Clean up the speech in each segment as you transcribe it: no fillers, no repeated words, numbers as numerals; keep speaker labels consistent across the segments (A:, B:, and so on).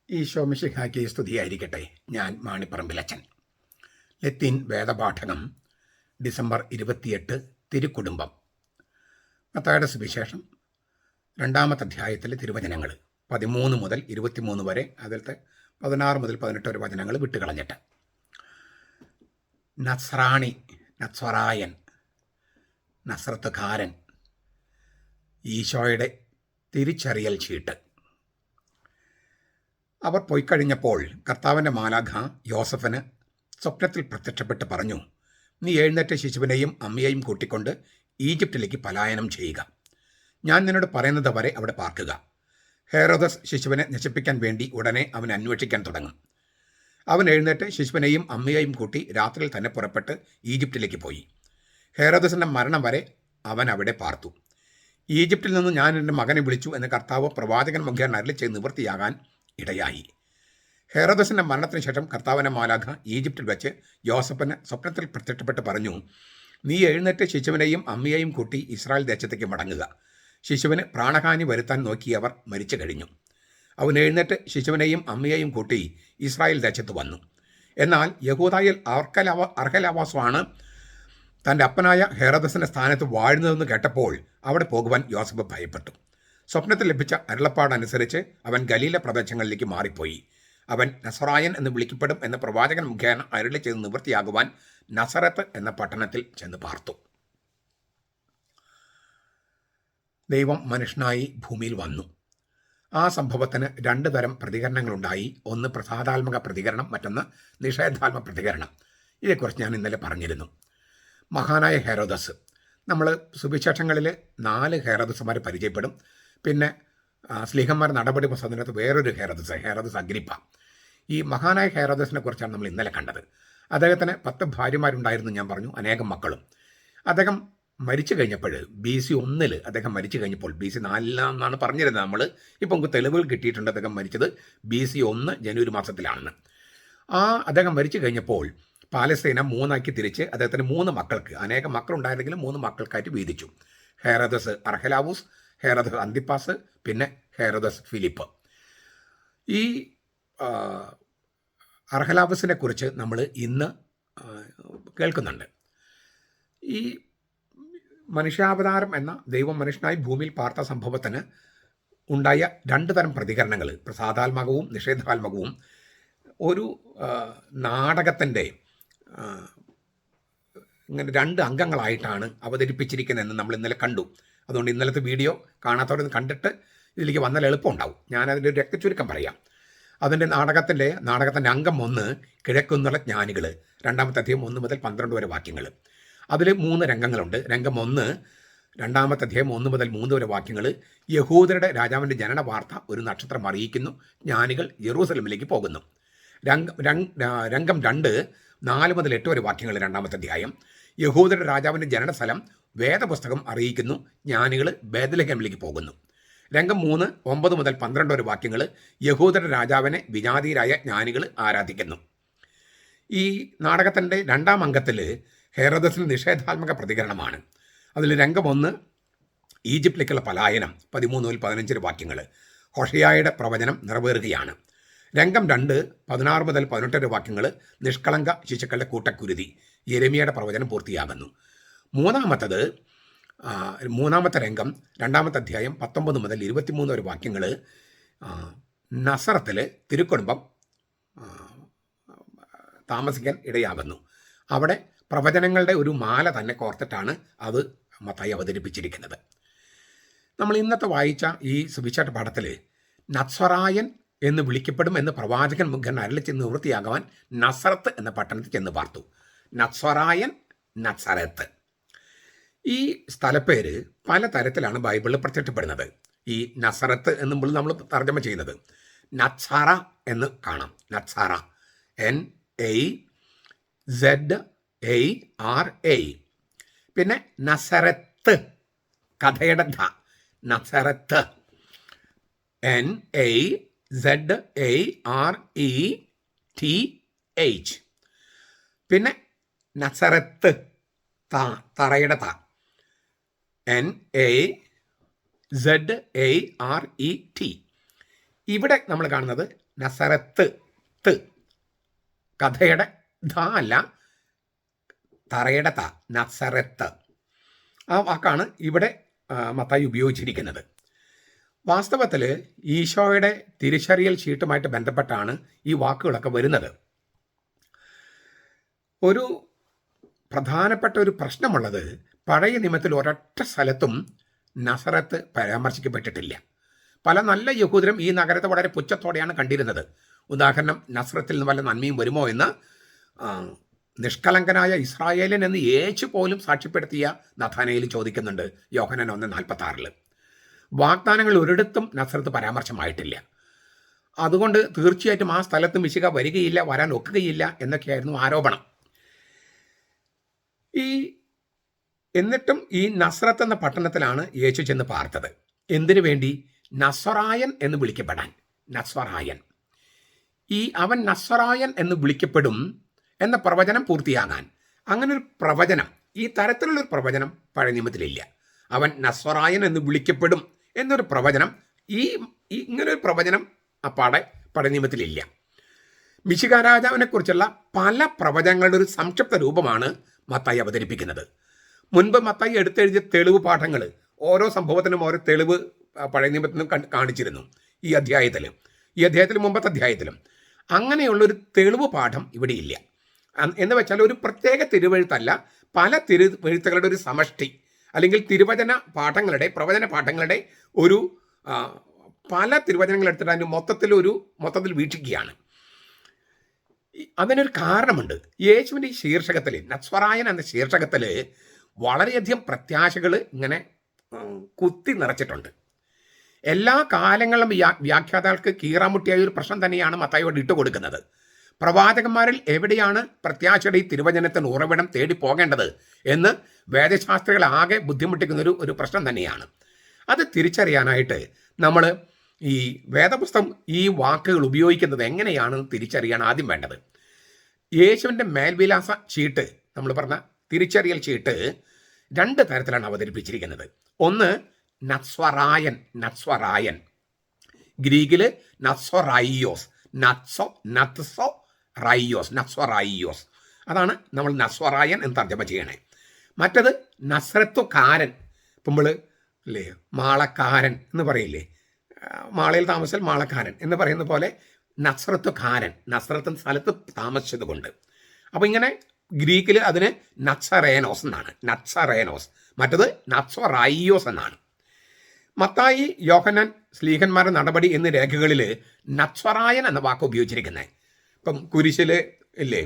A: ഈശോ മിശിഹായ്ക്ക് സ്തുതിയായിരിക്കട്ടെ. ഞാൻ മാണിപ്പറമ്പിലച്ചൻ. ലത്തീൻ വേദപാഠകം ഡിസംബർ 28 തിരുക്കുടുംബം. മത്തായിയുടെ സുവിശേഷം 2-ാമത്തെ അധ്യായത്തിലെ തിരുവചനങ്ങൾ 13 മുതൽ 23 വരെ, അതിലത്തെ 16 മുതൽ 18 വരെ വചനങ്ങൾ വിട്ടുകളഞ്ഞിട്ട്. നസ്രാണി, നസ്വറായൻ, നസ്രത്തുകാരൻ, ഈശോയുടെ തിരിച്ചറിയൽ ചീട്ട്. അവർ പോയിക്കഴിഞ്ഞപ്പോൾ കർത്താവിൻ്റെ മാലാഖ യോസഫിന് സ്വപ്നത്തിൽ പ്രത്യക്ഷപ്പെട്ട് പറഞ്ഞു, നീ എഴുന്നേറ്റ് ശിശുവിനെയും അമ്മയെയും കൂട്ടിക്കൊണ്ട് ഈജിപ്തിലേക്ക് പലായനം ചെയ്യുക. ഞാൻ നിന്നോട് പറയുന്നത് വരെ അവിടെ പാർക്കുക. ഹെരോദസ് ശിശുവിനെ നശിപ്പിക്കാൻ വേണ്ടി ഉടനെ അവൻ അന്വേഷിക്കാൻ തുടങ്ങും. അവൻ എഴുന്നേറ്റ് ശിശുവിനെയും അമ്മയെയും കൂട്ടി രാത്രിയിൽ തന്നെ പുറപ്പെട്ട് ഈജിപ്തിലേക്ക് പോയി. ഹെരോദസിൻ്റെ മരണം വരെ അവൻ അവിടെ പാർത്തു. ഈജിപ്തിൽ നിന്ന് ഞാൻ എൻ്റെ മകനെ വിളിച്ചു എന്ന് കർത്താവ് പ്രവാചകൻ മുഖേന അരുളി ചെയ്ത് നിവൃത്തിയാകാൻ ഇടയായി. ഹെരോദസിൻ്റെ മരണത്തിന് ശേഷം കർത്താവിൻ്റെ മാലാഖ ഈജിപ്തിൽ വെച്ച് യോസഫിന് സ്വപ്നത്തിൽ പ്രത്യക്ഷപ്പെട്ട് പറഞ്ഞു, നീ എഴുന്നേറ്റ് ശിശുവിനെയും അമ്മയെയും കൂട്ടി ഇസ്രായേൽ ദേശത്തേക്ക് മടങ്ങുക. ശിശുവിന് പ്രാണഹാനി വരുത്താൻ നോക്കിയവർ മരിച്ചു കഴിഞ്ഞു. അവൻ എഴുന്നേറ്റ് ശിശുവിനെയും അമ്മയെയും കൂട്ടി ഇസ്രായേൽ ദേശത്ത് വന്നു. എന്നാൽ യഹൂദായിൽ അർഹലാവാസമാണ് തൻ്റെ അപ്പനായ ഹെരോദസിൻ്റെ സ്ഥാനത്ത് വാഴുന്നതെന്ന് കേട്ടപ്പോൾ അവിടെ പോകുവാൻ യോസഫ് ഭയപ്പെട്ടു. സ്വപ്നത്തിൽ ലഭിച്ച അരുളപ്പാടനുസരിച്ച് അവൻ ഗലീല പ്രദേശങ്ങളിലേക്ക് മാറിപ്പോയി. അവൻ നസറായൻ എന്ന് വിളിക്കപ്പെടും എന്ന പ്രവാചകൻ മുഖേന അരുളി ചെയ്ത് നിവൃത്തിയാകുവാൻ നസറത്ത് എന്ന പട്ടണത്തിൽ ചെന്ന് പാർത്തു. ദൈവം മനുഷ്യനായി ഭൂമിയിൽ വന്നു. ആ സംഭവത്തിന് 2 തരം പ്രതികരണങ്ങളുണ്ടായി. ഒന്ന് പ്രസാദാത്മക പ്രതികരണം, മറ്റൊന്ന് നിഷേധാത്മക പ്രതികരണം. ഇതേക്കുറിച്ച് ഞാൻ ഇന്നലെ പറഞ്ഞിരുന്നു. മഹാനായ ഹെരോദസ്, നമ്മൾ സുവിശേഷങ്ങളിൽ 4 ഹെരോദസുമാരെ പരിചയപ്പെടും. പിന്നെ സ്ലീഹന്മാർ നടപടി പുസ്തകത്തിനകത്ത് വേറൊരു ഹെരോദസ് അഗ്രിപ്പ. ഈ മഹാനായ ഹെരോദസിനെ കുറിച്ചാണ് നമ്മൾ ഇന്നലെ കണ്ടത്. അദ്ദേഹത്തിന് 10 ഭാര്യമാരുണ്ടായിരുന്നു ഞാൻ പറഞ്ഞു, അനേകം മക്കളും. അദ്ദേഹം മരിച്ചു കഴിഞ്ഞപ്പോൾ BC 1 അദ്ദേഹം മരിച്ചു കഴിഞ്ഞപ്പോൾ, BC 4 എന്നാണ് പറഞ്ഞിരുന്നത് നമ്മൾ. ഇപ്പം നമുക്ക് തെളിവുകൾ കിട്ടിയിട്ടുണ്ട് അദ്ദേഹം മരിച്ചത് BC 1 ജനുവരി മാസത്തിലാണെന്ന്. അദ്ദേഹം മരിച്ചു കഴിഞ്ഞപ്പോൾ പാലസ്തീന 3 തിരിച്ച് അദ്ദേഹത്തിന് 3 മക്കൾക്ക്, അനേകം മക്കളുണ്ടായിരുന്നെങ്കിലും 3 മക്കൾക്കായിട്ട് വീതിച്ചു. ഹെരോദസ് അർഹലാവൂസ്, ഹെരോദസ് അന്തിപ്പാസ്, പിന്നെ ഹെരോദസ് ഫിലിപ്പ്. ഈ അർഹലാവസിനെ കുറിച്ച് നമ്മൾ ഇന്ന് കേൾക്കുന്നുണ്ട്. ഈ മനുഷ്യാവതാരം എന്ന ദൈവം മനുഷ്യനായി ഭൂമിയിൽ പാർത്ത സംഭവത്തിന് ഉണ്ടായ 2 തരം പ്രതികരണങ്ങൾ, പ്രസാദാത്മകവും നിഷേധാത്മകവും, ഒരു നാടകത്തിൻ്റെ ഇങ്ങനെ 2 അംഗങ്ങളായിട്ടാണ് അവതരിപ്പിച്ചിരിക്കുന്നതെന്ന് നമ്മൾ ഇന്നലെ കണ്ടു. അതുകൊണ്ട് ഇന്നലത്തെ വീഡിയോ കാണാത്തവരൊന്ന് കണ്ടിട്ട് ഇതിലേക്ക് വന്നാൽ എളുപ്പമുണ്ടാവും. ഞാനതിൻ്റെ ഒരു രക്തചുരുക്കം പറയാം. അതിൻ്റെ നാടകത്തിൻ്റെ അംഗം 1 കിഴക്കുന്നുള്ള ജ്ഞാനികൾ, 2-ാമത്തെ അധ്യായം 1 മുതൽ 12 വരെ വാക്യങ്ങൾ. അതിൽ 3 രംഗങ്ങളുണ്ട്. രംഗം 1, 2-ാമത്തെ അധ്യായം 1 മുതൽ 3 വരെ വാക്യങ്ങൾ. യഹൂദരുടെ രാജാവിൻ്റെ ജനന വാർത്ത ഒരു നക്ഷത്രം അറിയിക്കുന്നു. ജ്ഞാനികൾ യെറൂസലമിലേക്ക് പോകുന്നു. രംഗം 2, 4 മുതൽ 8 വരെ വാക്യങ്ങൾ, 2-ാമത്തെ അധ്യായം. യഹൂദരുടെ രാജാവിൻ്റെ ജനനസ്ഥലം വേദപുസ്തകം അറിയിക്കുന്നു. ജ്ഞാനികൾ ബേത്ലഹേമിലേക്ക് പോകുന്നു. രംഗം 3, 9 മുതൽ 12 വരെ വാക്യങ്ങൾ. യഹൂദരുടെ രാജാവിനെ വിജാതീയരായ ജ്ഞാനികൾ ആരാധിക്കുന്നു. ഈ നാടകത്തിൻ്റെ 2-ാം അംഗത്തിൽ ഹെരോദസിന് നിഷേധാത്മക പ്രതികരണമാണ്. അതിൽ രംഗം 1 ഈജിപ്തിലേക്കുള്ള പലായനം, 13 മുതൽ 15 വാക്യങ്ങൾ. ഹോഷയായുടെ പ്രവചനം നിറവേറുകയാണ്. രംഗം 2, 16 മുതൽ 18 വരെ വാക്യങ്ങൾ. നിഷ്കളങ്ക ശിശുക്കളുടെ കൂട്ടക്കുരുതി, യെരമിയയുടെ പ്രവചനം പൂർത്തിയാകുന്നു. മൂന്നാമത്തെ രംഗം 2-ാമത്തെ അധ്യായം 19 മുതൽ 23 വരെ വാക്യങ്ങൾ. നസറത്തിൽ തിരുക്കുടുംബം താമസിക്കാൻ ഇടയാകുന്നു. അവിടെ പ്രവചനങ്ങളുടെ ഒരു മാല തന്നെ കോർത്തിട്ടാണ് അത് മത്തായി അവതരിപ്പിച്ചിരിക്കുന്നത്. നമ്മൾ ഇന്നത്തെ വായിച്ച ഈ സുവിശേഷ പാഠത്തിൽ നസ്വറായൻ എന്ന് വിളിക്കപ്പെടും എന്ന് പ്രവാചകൻ മുഖേന അരുളി ചെയ്ത് നിവൃത്തിയാകുവാൻ നസറത്ത് എന്ന പട്ടണത്തിൽ ചെന്ന് പാർത്തു. നസ്വറായൻ, നസറത്ത്. ഈ സ്ഥലപ്പേര് പല തരത്തിലാണ് ബൈബിളിൽ പ്രത്യക്ഷപ്പെടുന്നത്. ഈ നസറത്ത് എന്നുമ്പോൾ നമ്മൾ തർജ്ജമ ചെയ്യുന്നത് നത്സാറ എന്ന് കാണാം. നത്സാറ, NAZARA. പിന്നെ നസറത്ത്, കഥയുടെ ധ, നസറത്ത്, NAZARETH. പിന്നെ നസറത്ത്, തറയുടെ ത, NAZARET. ഇവിടെ നമ്മൾ കാണുന്നത് നസറത്ത്, ത്, കഥയുടെ ധ അല്ല, തറയുടെ ത, നസറത്ത്. ആ വാക്കാണ് ഇവിടെ മത്തായി ഉപയോഗിച്ചിരിക്കുന്നത്. വാസ്തവത്തിൽ ഈശോയുടെ തിരിച്ചറിയൽ ഷീട്ടുമായിട്ട് ബന്ധപ്പെട്ടാണ് ഈ വാക്കുകളൊക്കെ വരുന്നത്. ഒരു പ്രധാനപ്പെട്ട ഒരു പ്രശ്നമുള്ളത്, പഴയ നിയമത്തിൽ ഒരൊറ്റ സ്ഥലത്തും നസറത്ത് പരാമർശിക്കപ്പെട്ടിട്ടില്ല. പല നല്ല യഹൂദരും ഈ നഗരത്തെ വളരെ പുച്ഛത്തോടെയാണ് കണ്ടിരുന്നത്. ഉദാഹരണം, നസ്രത്തിൽ നിന്ന് വല്ല നന്മയും വരുമോ എന്ന് നിഷ്കളങ്കനായ ഇസ്രായേലൻ എന്ന് യേശു പോലും സാക്ഷ്യപ്പെടുത്തിയ നഥാനയിൽ ചോദിക്കുന്നുണ്ട് യോഹന്നാൻ 1:46. വാഗ്ദാനങ്ങൾ ഒരിടത്തും നസ്രത്ത് പരാമർശമായിട്ടില്ല. അതുകൊണ്ട് തീർച്ചയായിട്ടും ആ സ്ഥലത്ത് മിശിഹ വരികയില്ല, വരാൻ ഒക്കുകയില്ല എന്നൊക്കെയായിരുന്നു ആരോപണം. എന്നിട്ടും ഈ നസ്രത്ത് എന്ന പട്ടണത്തിലാണ് യേശു ചെന്ന് പാർത്തത്. എന്തിനു വേണ്ടി? നസ്വറായൻ എന്ന് വിളിക്കപ്പെടാൻ. നസ്വറായൻ, അവൻ നസ്വറായൻ എന്ന് വിളിക്കപ്പെടും എന്ന പ്രവചനം പൂർത്തിയാകാൻ. അങ്ങനൊരു പ്രവചനം, ഈ തരത്തിലുള്ളൊരു പ്രവചനം പഴയ നിയമത്തിലില്ല. അവൻ നസ്വറായൻ എന്ന് വിളിക്കപ്പെടും എന്നൊരു പ്രവചനം, ഇങ്ങനൊരു പ്രവചനം പഴയ നിയമത്തിലില്ല. മിശിഹ രാജാവിനെ കുറിച്ചുള്ള പല പ്രവചനങ്ങളുടെ ഒരു സംക്ഷിപ്ത രൂപമാണ് മത്തായി അവതരിപ്പിക്കുന്നത്. മുൻപ് മത്തായി എടുത്തെഴുതിയ തെളിവ് പാഠങ്ങൾ, ഓരോ സംഭവത്തിനും ഓരോ തെളിവ് പഴയ നിയമത്തിൽ നിന്ന് കാണിച്ചിരുന്നു. ഈ അധ്യായത്തിലും മുമ്പത്തെ അധ്യായത്തിലും അങ്ങനെയുള്ളൊരു തെളിവ് പാഠം ഇവിടെ ഇല്ല. എന്ന് വെച്ചാൽ ഒരു പ്രത്യേക തിരുവെഴുത്തല്ല, പല തിരുവെഴുത്തുകളുടെ ഒരു സമഷ്ടി, അല്ലെങ്കിൽ പ്രവചന പാഠങ്ങളുടെ ഒരു പല തിരുവചനങ്ങൾ എടുത്തിട്ട് അതിന് മൊത്തത്തിൽ വീക്ഷിക്കുകയാണ്. അതിനൊരു കാരണമുണ്ട്. യേശുവിൻ്റെ ഈ ശീർഷകത്തിൽ, നസ്വറായൻ എന്ന ശീർഷകത്തിൽ വളരെയധികം പ്രത്യാശകൾ ഇങ്ങനെ കുത്തി നിറച്ചിട്ടുണ്ട്. എല്ലാ കാലങ്ങളിലും വ്യാഖ്യാതാക്കൾക്ക് കീറാമുട്ടിയായ ഒരു പ്രശ്നം തന്നെയാണ് മത്തായിയോട് ഇട്ടുകൊടുക്കുന്നത്. പ്രവാചകന്മാരിൽ എവിടെയാണ് പ്രത്യാശയുടെ ഈ തിരുവചനത്തിന് ഉറവിടം തേടി പോകേണ്ടത് എന്ന് വേദശാസ്ത്രികൾ ആകെ ബുദ്ധിമുട്ടിക്കുന്ന ഒരു പ്രശ്നം തന്നെയാണ്. അത് തിരിച്ചറിയാനായിട്ട് നമ്മൾ ഈ വേദപുസ്തകം ഈ വാക്കുകൾ ഉപയോഗിക്കുന്നത് എങ്ങനെയാണെന്ന് തിരിച്ചറിയാൻ ആദ്യം വേണ്ടത്. യേശുവിൻ്റെ മേൽവിലാസ ചീട്ട്, നമ്മൾ പറഞ്ഞ തിരിച്ചറിയൽ ചീട്ട്, 2 തരത്തിലാണ് അവതരിപ്പിച്ചിരിക്കുന്നത്. ഒന്ന് നസ്വറായൻ, ഗ്രീക്കിൽ നസ്വറൈയോസ്, നസ്വറൈയോസ്, അതാണ് നമ്മൾ നസ്വറായൻ എന്ന് തർജ്ജമ ചെയ്യണേ. മറ്റത് നസ്രത്തുകാരൻ, നമ്മൾ അല്ലേ മാളക്കാരൻ എന്ന് പറയില്ലേ, മാളയിൽ താമസിച്ചാൽ മാളക്കാരൻ എന്ന് പറയുന്ന പോലെ നസ്രത്തുകാരൻ, നസ്രത്ത് സ്ഥലത്ത് താമസിച്ചത് കൊണ്ട്. അപ്പോൾ ഇങ്ങനെ ഗ്രീക്കിൽ അതിന് നസ്സറേനോസ് എന്നാണ്, മറ്റത് നസ്വറൈയോസ് എന്നാണ്. മത്തായി, യോഹന്നാൻ, സ്ലീഹന്മാരുടെ നടപടി എന്നീ രേഖകളിൽ നസ്വറായൻ എന്ന വാക്ക് ഉപയോഗിച്ചിരിക്കുന്നത്. ഇപ്പം കുരിശിൽ ഇല്ലേ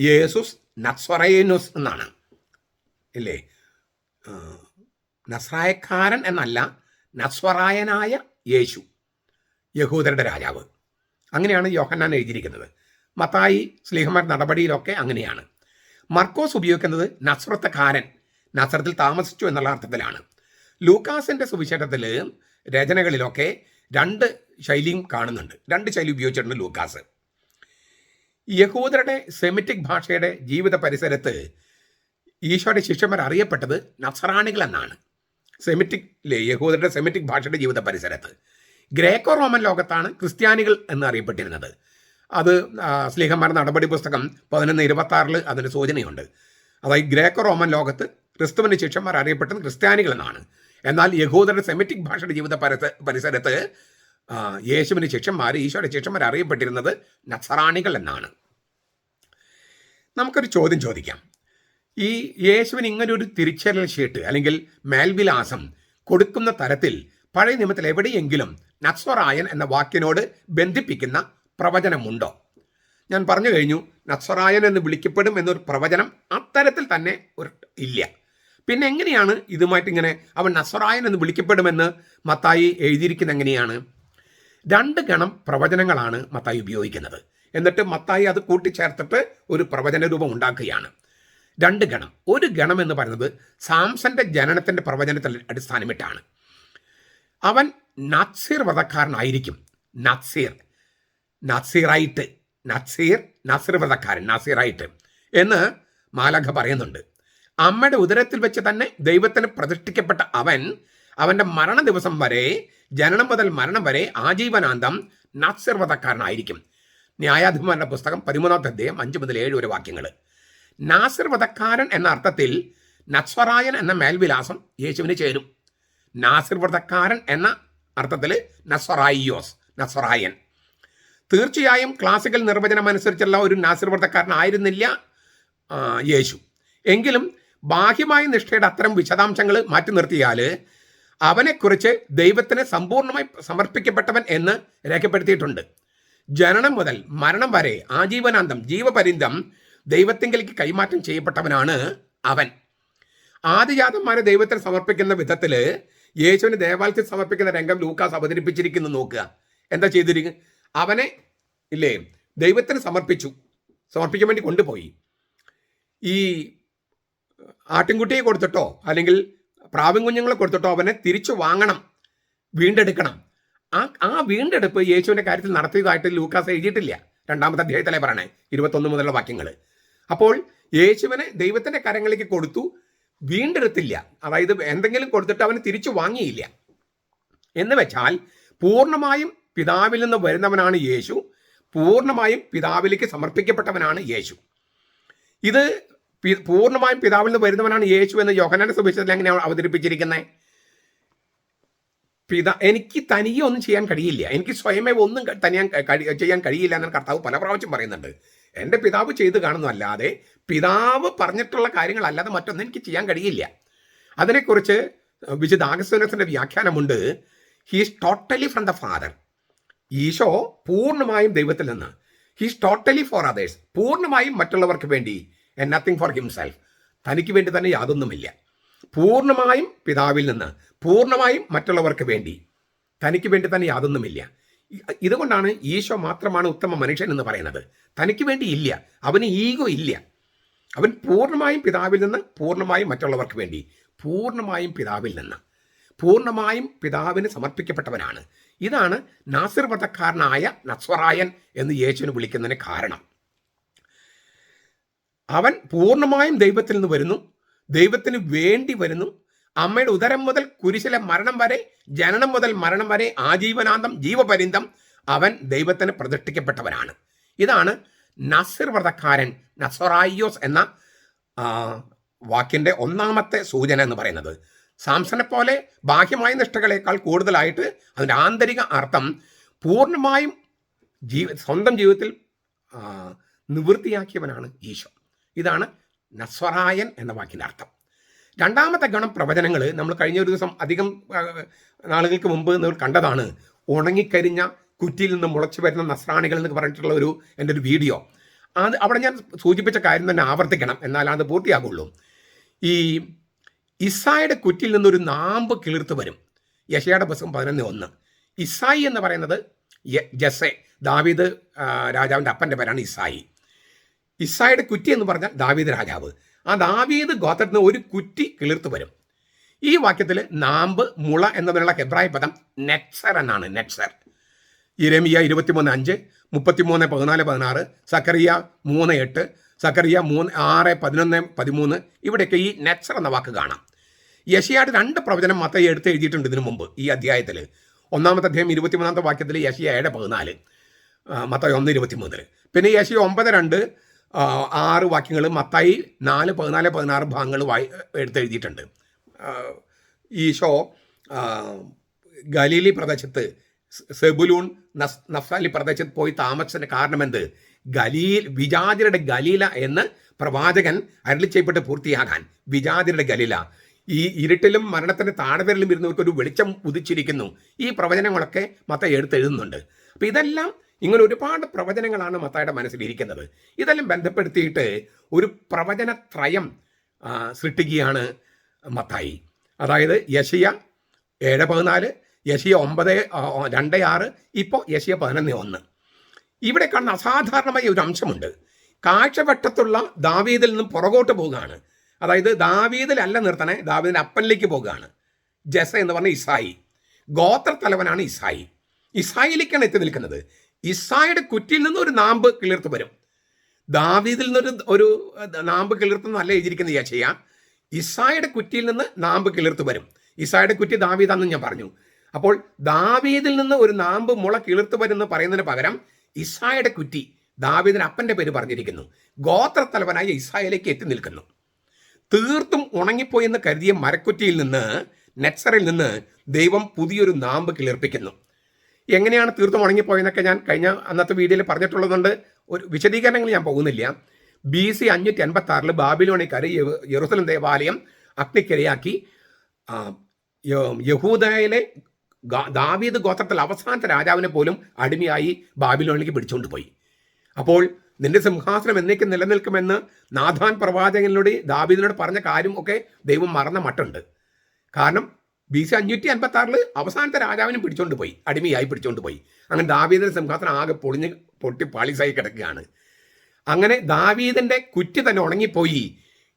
A: യേസുസ് നസ്വറേനോസ് എന്നാണ്, ഇല്ലേ, നസ്രായക്കാരൻ എന്നല്ല, നസ്വറായനായ യേശു, യഹൂദരുടെ രാജാവ്. അങ്ങനെയാണ് യോഹന്നാൻ എഴുതിയിരിക്കുന്നത്. മത്തായി, സ്ലീഹന്മാരുടെ നടപടിയിലൊക്കെ അങ്ങനെയാണ്. മർക്കോസ് ഉപയോഗിക്കുന്നത് നസ്രത്തക്കാരൻ, നസ്രത്തിൽ താമസിച്ചു എന്നുള്ള അർത്ഥത്തിലാണ്. ലൂക്കാസിൻ്റെ സുവിശേഷത്തിൽ രചനകളിലൊക്കെ 2 ശൈലിയും കാണുന്നുണ്ട്, 2 ശൈലി ഉപയോഗിച്ചിട്ടുണ്ട് ലൂക്കാസ്. യഹൂദരുടെ സെമിറ്റിക് ഭാഷയുടെ ജീവിത പരിസരത്ത് ഈശോയുടെ ശിഷ്യന്മാർ അറിയപ്പെട്ടത് നസ്രാണികൾ എന്നാണ്. യഹൂദരുടെ സെമിറ്റിക് ഭാഷയുടെ ജീവിത പരിസരത്ത്. ഗ്രേക്കോ റോമൻ ലോകത്താണ് ക്രിസ്ത്യാനികൾ എന്ന് അറിയപ്പെട്ടിരുന്നത്. അത് സ്ലീഹന്മാരുടെ നടപടി പുസ്തകം 11:26 അതിന് സൂചനയുണ്ട്. അതായത് ഗ്രേക്കോ റോമൻ ലോകത്ത് ക്രിസ്തുവിൻ്റെ ശിഷ്യന്മാർ അറിയപ്പെട്ടത് ക്രിസ്ത്യാനികൾ എന്നാണ്. എന്നാൽ യഹൂദരുടെ സെമിറ്റിക് ഭാഷയുടെ ജീവിത പരിസരത്ത് യേശുവിൻ്റെ ശിഷ്യന്മാർ, ഈശോയുടെ ശിഷ്യന്മാർ അറിയപ്പെട്ടിരുന്നത് നസ്രാണികൾ എന്നാണ്. നമുക്കൊരു ചോദ്യം ചോദിക്കാം. ഈ യേശുവിന് ഇങ്ങനൊരു തിരിച്ചറിയൽ ഷീട്ട് അല്ലെങ്കിൽ മേൽവിലാസം കൊടുക്കുന്ന തരത്തിൽ പഴയ നിയമത്തിൽ എവിടെയെങ്കിലും നസ്വറായൻ എന്ന വാക്കിനോട് ബന്ധിപ്പിക്കുന്ന പ്രവചനമുണ്ടോ? ഞാൻ പറഞ്ഞു കഴിഞ്ഞു, നസ്വറായൻ എന്ന് വിളിക്കപ്പെടും എന്നൊരു പ്രവചനം അത്തരത്തിൽ തന്നെ ഇല്ല. പിന്നെ എങ്ങനെയാണ് ഇതുമായിട്ട് ഇങ്ങനെ അവൻ നസ്വറായൻ എന്ന് വിളിക്കപ്പെടുമെന്ന് മത്തായി എഴുതിയിരിക്കുന്നത്? എങ്ങനെയാണ്? 2 ഗണം പ്രവചനങ്ങളാണ് മത്തായി ഉപയോഗിക്കുന്നത്. എന്നിട്ട് മത്തായി അത് കൂട്ടിച്ചേർത്തിട്ട് ഒരു പ്രവചന രൂപം ഉണ്ടാക്കുകയാണ്. 2 ഗണം. ഒരു ഗണം എന്ന് പറയുന്നത് സാംസന്റെ ജനനത്തിൻ്റെ പ്രവചനത്തിൽ അടിസ്ഥാനമിട്ടാണ്. അവൻ നത്സീർ വ്രതക്കാരനായിരിക്കും. നസീർ വ്രതക്കാരൻ, നസീറായിട്ട് എന്ന് മാലാഖ പറയുന്നുണ്ട്. അമ്മയുടെ ഉദരത്തിൽ വെച്ച് തന്നെ ദൈവത്തിന് പ്രതിഷ്ഠിക്കപ്പെട്ട അവൻ്റെ മരണ ദിവസം വരെ ജനനം മുതൽ മരണം വരെ ആജീവനാന്തം നാസിർവധക്കാരനായിരിക്കും. ന്യായാധിപന്മാരുടെ പുസ്തകം 13 അധ്യായം 5 മുതൽ 7 വരെ വാക്യങ്ങൾ. നാസിർവധക്കാരൻ എന്ന അർത്ഥത്തിൽ നസ്വറായൻ എന്ന മേൽവിലാസം യേശുവിന് ചേരും. നാസിർവധക്കാരൻ എന്ന അർത്ഥത്തിൽ നസ്വറായിയോസ്, നസ്വറായൻ. തീർച്ചയായും ക്ലാസിക്കൽ നിർവചനം അനുസരിച്ചുള്ള ഒരു നാസിർവധക്കാരനായിരുന്നില്ല യേശു. എങ്കിലും ബാഹ്യമായ നിഷ്ഠയുടെ അത്തരം വിശദാംശങ്ങൾ മാറ്റി നിർത്തിയാൽ അവനെക്കുറിച്ച് ദൈവത്തിന് സമ്പൂർണ്ണമായി സമർപ്പിക്കപ്പെട്ടവൻ എന്ന് രേഖപ്പെടുത്തിയിട്ടുണ്ട്. ജനനം മുതൽ മരണം വരെ ആജീവനാന്തം ജീവപര്യന്തം ദൈവത്തിങ്കിലേക്ക് കൈമാറ്റം ചെയ്യപ്പെട്ടവനാണ് അവൻ. ആദിജാതന്മാരെ ദൈവത്തിന് സമർപ്പിക്കുന്ന വിധത്തിൽ യേശുവിന് ദേവാലയത്തിൽ സമർപ്പിക്കുന്ന രംഗം ലൂക്കാസ് അവതരിപ്പിച്ചിരിക്കുന്നു. നോക്കുക, എന്താ ചെയ്തിരിക്കുന്നത്? അവനെ ഇല്ലേ ദൈവത്തിന് സമർപ്പിക്കാൻ വേണ്ടി കൊണ്ടുപോയി. ഈ ആട്ടിൻകുട്ടിയെ കൊടുത്തിട്ടോ അല്ലെങ്കിൽ പ്രാവിൻ കുഞ്ഞുങ്ങളെ കൊടുത്തിട്ടോ അവനെ തിരിച്ചു വാങ്ങണം, വീണ്ടെടുക്കണം. ആ വീണ്ടെടുപ്പ് യേശുവിൻ്റെ കാര്യത്തിൽ നടത്തിയതായിട്ട് ലൂക്കാസ് എഴുതിയിട്ടില്ല. 2-ാമത്തെ അധ്യായത്തിലെ പറയണേ 21 മുതലുള്ള വാക്യങ്ങൾ. അപ്പോൾ യേശുവിനെ ദൈവത്തിൻ്റെ കരങ്ങളിലേക്ക് കൊടുത്തു, വീണ്ടെടുത്തില്ല. അതായത് എന്തെങ്കിലും കൊടുത്തിട്ട് അവന് തിരിച്ചു വാങ്ങിയില്ല. എന്ന് വെച്ചാൽ പൂർണ്ണമായും പിതാവിൽ നിന്ന് വരുന്നവനാണ് യേശു, പൂർണ്ണമായും പിതാവിലേക്ക് സമർപ്പിക്കപ്പെട്ടവനാണ് യേശു. ഇത് പൂർണ്ണമായും പിതാവിൽ നിന്ന് വരുന്നവനാണ് യേശു എന്ന് യോഹന്നാന്റെ സുവിശേഷത്തിൽ എങ്ങനെയാണ് അവതരിപ്പിച്ചിരിക്കുന്നത്? എനിക്ക് തനിയെ ഒന്നും ചെയ്യാൻ കഴിയില്ല, എനിക്ക് സ്വയമേ ഒന്നും ചെയ്യാൻ കഴിയില്ല എന്ന് കർത്താവ് പല പ്രാവശ്യം പറയുന്നുണ്ട്. എൻ്റെ പിതാവ് ചെയ്ത് കാണുന്നതല്ലാതെ പിതാവ് പറഞ്ഞിട്ടുള്ള കാര്യങ്ങളല്ലാതെ മറ്റൊന്നും എനിക്ക് ചെയ്യാൻ കഴിയില്ല. അതിനെക്കുറിച്ച് വിശുദ്ധ ആഗസ്തീനോസിന്റെ വ്യാഖ്യാനമുണ്ട്. He's totally from the father. Isho പൂർണ്ണമായും ദൈവത്തിൽ നിന്ന്. He's totally for others. പൂർണ്ണമായും മറ്റുള്ളവർക്ക് വേണ്ടി. And nothing for himself. തനിക്ക് വേണ്ടി തന്നെ യാതൊന്നുമില്ല. പൂർണ്ണമായും പിതാവിൽ നിന്ന്, പൂർണ്ണമായും മറ്റുള്ളവർക്ക് വേണ്ടി, തനിക്ക് വേണ്ടി തന്നെ യാതൊന്നുമില്ല. ഇതുകൊണ്ടാണ് ഈശോ മാത്രമാണ് ഉത്തമ മനുഷ്യൻ എന്ന് പറയുന്നത്. തനിക്ക് വേണ്ടി ഇല്ല, അവന് ഈഗോ ഇല്ല. അവൻ പൂർണ്ണമായും പിതാവിൽ നിന്ന്, പൂർണ്ണമായും മറ്റുള്ളവർക്ക് വേണ്ടി, പൂർണ്ണമായും പിതാവിൽ നിന്ന്, പൂർണ്ണമായും പിതാവിന് സമർപ്പിക്കപ്പെട്ടവനാണ്. ഇതാണ് നാസിർവധക്കാരനായ നസ്വറായൻ എന്ന് യേശുവിനെ വിളിക്കുന്നതിന് കാരണം. അവൻ പൂർണ്ണമായും ദൈവത്തിൽ നിന്ന് വരുന്നു, ദൈവത്തിന് വേണ്ടി വരുന്നു. അമ്മയുടെ ഉദരം മുതൽ കുരിശിലെ മരണം വരെ, ജനനം മുതൽ മരണം വരെ ആജീവനാന്തം ജീവപര്യന്തം അവൻ ദൈവത്തിന് പ്രതിഷ്ഠിക്കപ്പെട്ടവനാണ്. ഇതാണ് നാസിർവധക്കാരൻ, നസ്വറായിയോസ് എന്ന വാക്കിൻ്റെ 1-ാമത്തെ സൂചന എന്ന് പറയുന്നത്. സാംസനെ പോലെ ബാഹ്യമായ നിഷ്ഠകളേക്കാൾ കൂടുതലായിട്ട് അതിൻ്റെ ആന്തരിക അർത്ഥം പൂർണ്ണമായും സ്വന്തം ജീവിതത്തിൽ നിവൃത്തിയാക്കിയവനാണ് ഈശോ. ഇതാണ് നസ്വറായൻ എന്ന വാക്കിൻ്റെ അർത്ഥം. 2-ാമത്തെ ഗണം പ്രവചനങ്ങൾ നമ്മൾ കഴിഞ്ഞ ഒരു ദിവസം അധികം നാളുകൾക്ക് മുമ്പ് നമ്മൾ കണ്ടതാണ്. ഉണങ്ങിക്കരിഞ്ഞ കുറ്റിയിൽ നിന്ന് മുളച്ചു വരുന്ന നസ്രാണികൾ എന്ന് പറഞ്ഞിട്ടുള്ള എൻ്റെ ഒരു വീഡിയോ. അവിടെ ഞാൻ സൂചിപ്പിച്ച കാര്യം തന്നെ ആവർത്തിക്കണം, എന്നാൽ അത് പൂർത്തിയാകുള്ളൂ. ഈ ഇസ്സായിയുടെ കുറ്റിയിൽ നിന്നൊരു നാമ്പ് കിളിർത്ത് വരും. യെശയ്യായുടെ പുസ്തകം 11:1. ഇസ്സായി എന്ന് പറയുന്നത് ജസ്സെ, ദാവീദ് രാജാവിൻ്റെ അപ്പൻ്റെ പേരാണ് ഇസ്സായി. ഇസ്സായിയുടെ കുറ്റി എന്ന് പറഞ്ഞാൽ ദാവീദ് രാജാവ്. ആ ദാവീദ് ഗോത്രത്തിൽ നിന്ന് ഒരു കുറ്റി കിളിർത്ത് വരും. ഈ വാക്യത്തിൽ നാമ്പ്, മുള എന്നതിനുള്ള ഹെബ്രായ പദം നെറ്റ്സർ എന്നാണ്. നെറ്റ്സർ. യിരെമ്യാ 23:5, 33, 14, 16, സക്കറിയ 3:8, സക്കറിയ 6, 11, 13 ഇവിടെയൊക്കെ ഈ നെറ്റ്സർ എന്ന വാക്ക് കാണാം. യെശയ്യായുടെ 2 പ്രവചനം മത്തായി എടുത്ത് എഴുതിയിട്ടുണ്ട് ഇതിനു മുമ്പ് ഈ അധ്യായത്തിൽ. 1-ാമത്തെ അധ്യായം 23-ാമത്തെ വാക്യത്തിൽ യെശയ്യാ 7:14, മത്തായി 1:23. പിന്നെ യെശയ്യാ 9:2, 6 വാക്യങ്ങൾ മത്തായി 4, 14, 16 ഭാഗങ്ങൾ എടുത്തെഴുതിയിട്ടുണ്ട്. ഈശോ ഗലീലി പ്രദേശത്ത്, സെബുലൂൺ, നഫ്താലി പ്രദേശത്ത് പോയി താമസിച്ചതിന് കാരണം എന്ത്? വിജാതിരുടെ ഗലീല എന്ന് പ്രവാചകൻ അരുളി ചെയ്യപ്പെട്ട് പൂർത്തിയാകാൻ. വിജാതിരുടെ ഗലീല. ഈ ഇരുട്ടിലും മരണത്തിൻ്റെ താഴ്വരയിലും ഇരുന്നവർക്കൊരു വെളിച്ചം ഉദിച്ചിരിക്കുന്നു. ഈ പ്രവചനങ്ങളൊക്കെ മത്തായി എടുത്തെഴുതുന്നുണ്ട്. അപ്പം ഇതെല്ലാം ഇങ്ങനെ ഒരുപാട് പ്രവചനങ്ങളാണ് മത്തായിയുടെ മനസ്സിലിരിക്കുന്നത്. ഇതെല്ലാം ബന്ധപ്പെടുത്തിയിട്ട് ഒരു പ്രവചനത്രയം സൃഷ്ടിക്കുകയാണ് മത്തായി. അതായത് യെശയ്യാ 7:14, യെശയ്യാ 9:2-6, ഇപ്പോൾ യെശയ്യാ 11:1. ഇവിടെ കാണുന്ന അസാധാരണമായ ഒരു അംശമുണ്ട്. കാഴ്ചവട്ടത്തുള്ള ദാവീദിൽ നിന്നും പുറകോട്ട് പോവുകയാണ്. അതായത് ദാവീദിലല്ല നിർത്തണേ, ദാവീദിൻ്റെ അപ്പനിലേക്ക് പോവുകയാണ്. ജസ എന്ന് പറഞ്ഞ ഇസ്സായി, ഗോത്രത്തലവനാണ് ഇസ്സായി. ഇസ്സായിലേക്കാണ് എത്തി നിൽക്കുന്നത്. ഇസ്സായിയുടെ കുറ്റിയിൽ നിന്ന് ഒരു നാമ്പ് കിളിർത്ത് വരും. ദാവീദിൽ നിന്നൊരു ഒരു നാമ്പ് കിളിർത്തെന്നല്ല എഴുതിയിരിക്കുന്നത് യെശയ്യാ. ഇസ്സായിയുടെ കുറ്റിയിൽ നിന്ന് നാമ്പ് കിളിർത്ത് വരും. ഇസ്സായിയുടെ കുറ്റി ദാവീദാണെന്ന് ഞാൻ പറഞ്ഞു. അപ്പോൾ ദാവീദിൽ നിന്ന് ഒരു നാമ്പ് മുള കിളിർത്തു വരുമെന്ന് പറയുന്നതിന് പകരം ഇസ്രായേലിന്റെ കുറ്റി, ദാവീദിന് അപ്പന്റെ പേര് പറഞ്ഞിരിക്കുന്നു, ഗോത്രത്തലവനായ ഇസ്രായേലിലേക്ക് എത്തി നിൽക്കുന്നു. തീർത്തും ഉണങ്ങിപ്പോയി എന്ന് കരുതിയ മരക്കുറ്റിയിൽ നിന്ന്, നെറ്റ്സറിൽ നിന്ന് ദൈവം പുതിയൊരു നാമ്പ് കിളിർപ്പിക്കുന്നു. എങ്ങനെയാണ് തീർത്തും ഉണങ്ങിപ്പോയെന്നൊക്കെ ഞാൻ കഴിഞ്ഞ അന്നത്തെ വീഡിയോയിൽ പറഞ്ഞിട്ടുള്ളതുകൊണ്ട് ഒരു വിശദീകരണങ്ങൾ ഞാൻ പോകുന്നില്ല. BC 586 ബാബിലോണിക്കാർ യെരൂശലേം ദേവാലയം അഗ്നിക്കിരയാക്കി യഹൂദയിലെ ദാവീദ് ഗോത്രത്തിൽ അവസാനത്തെ രാജാവിനെ പോലും അടിമയായി ബാബിലോണിലേക്ക് പിടിച്ചുകൊണ്ട് പോയി. അപ്പോൾ നിന്റെ സിംഹാസനം എന്നേക്കും നിലനിൽക്കുമെന്ന് നാഥാൻ പ്രവാചകനിലൂടെ ദാവീദിനോട് പറഞ്ഞ കാര്യം ഒക്കെ ദൈവം മറന്ന മട്ടുണ്ട്. കാരണം BC 586 അവസാനത്തെ രാജാവിനെ പിടിച്ചോണ്ട് പോയി, അടിമയായി പിടിച്ചോണ്ട് പോയി. അങ്ങനെ ദാവീദിന്റെ സിംഹാസനം ആകെ പൊട്ടി പാളിസായി കിടക്കുകയാണ്. അങ്ങനെ ദാവീദിന്റെ കുറ്റി തന്നെ ഉണങ്ങിപ്പോയി.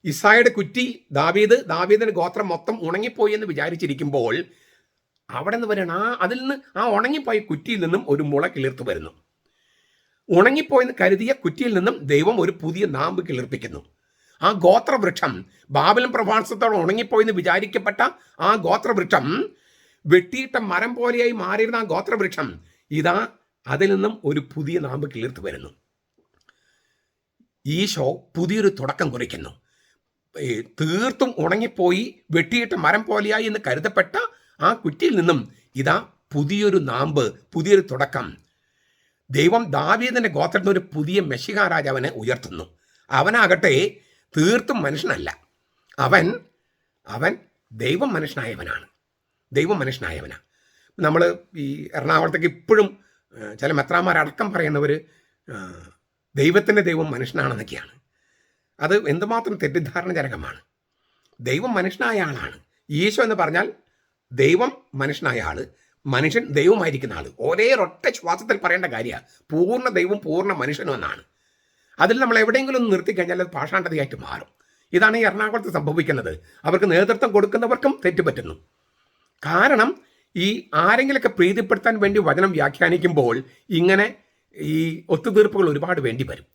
A: ഇസ്രായേലിന്റെ കുറ്റി ദാവീദിന്റെ ഗോത്രം മൊത്തം ഉണങ്ങിപ്പോയി എന്ന് വിചാരിച്ചിരിക്കുമ്പോൾ അവിടെ നിന്ന് വരണം അതിൽ നിന്ന് ആ ഉണങ്ങിപ്പോയ കുറ്റിയിൽ നിന്നും ഒരു മുള കിളിർത്തു വരുന്നു. ഉണങ്ങിപ്പോയെന്ന് കരുതിയ കുറ്റിയിൽ നിന്നും ദൈവം ഒരു പുതിയ നാമ്പ് കിളിർപ്പിക്കുന്നു. ആ ഗോത്രവൃക്ഷം, ബാബിലോൺ പ്രവാസത്തോടെ ഉണങ്ങിപ്പോയെന്ന് വിചാരിക്കപ്പെട്ട ആ ഗോത്രവൃക്ഷം, വെട്ടിയിട്ട മരം പോലെയായി മാറിയിരുന്ന ആ ഗോത്രവൃക്ഷം ഇതാ അതിൽ നിന്നും ഒരു പുതിയ നാമ്പ് കിളിർത്തു വരുന്നു. ഈശോ പുതിയൊരു തുടക്കം കുറിക്കുന്നു. തീർത്തും ഉണങ്ങിപ്പോയി വെട്ടിയിട്ട മരം പോലെയായി എന്ന് കരുതപ്പെട്ട ആ കുറ്റിയിൽ നിന്നും ഇതാ പുതിയൊരു നാമ്പ്, പുതിയൊരു തുടക്കം. ദൈവം ദാവീദിന്റെ ഗോത്രത്തിൽ നിന്ന് ഒരു പുതിയ മെശിഹ രാജാവിനെ ഉയർത്തുന്നു. അവനാകട്ടെ തീർത്തും മനുഷ്യനല്ല, അവൻ ദൈവം മനുഷ്യനായവനാണ്. നമ്മൾ ഈ എറണാകുളത്തേക്ക് ഇപ്പോഴും ചില മെത്രാന്മാരടക്കം പറയുന്നവർ ദൈവത്തിൻ്റെ ദൈവം മനുഷ്യനാണെന്നൊക്കെയാണ്. അത് എന്തുമാത്രം തെറ്റിദ്ധാരണജനകമാണ്. ദൈവം മനുഷ്യനായ ആളാണ്. ഈശോ എന്ന് പറഞ്ഞാൽ ദൈവം മനുഷ്യനായ ആൾ, മനുഷ്യൻ ദൈവമായിരിക്കുന്ന ആൾ. ഒരേ ഒറ്റ ശ്വാസത്തിൽ പറയേണ്ട കാര്യമാണ് പൂർണ്ണ ദൈവം പൂർണ്ണ മനുഷ്യനും എന്നാണ്. അതിൽ നമ്മൾ എവിടെയെങ്കിലും ഒന്ന് നിർത്തിക്കഴിഞ്ഞാൽ അത് പാഷാണ്ഡതയായിട്ട് മാറും. ഇതാണ് ഈ എറണാകുളത്ത് സംഭവിക്കുന്നത്. അവർക്ക് നേതൃത്വം കൊടുക്കുന്നവർക്കും തെറ്റുപറ്റുന്നു. കാരണം ഈ ആരെങ്കിലൊക്കെ പ്രീതിപ്പെടുത്താൻ വേണ്ടി വചനം വ്യാഖ്യാനിക്കുമ്പോൾ ഇങ്ങനെ ഈ ഒത്തുതീർപ്പുകൾ ഒരുപാട് വേണ്ടി വരും.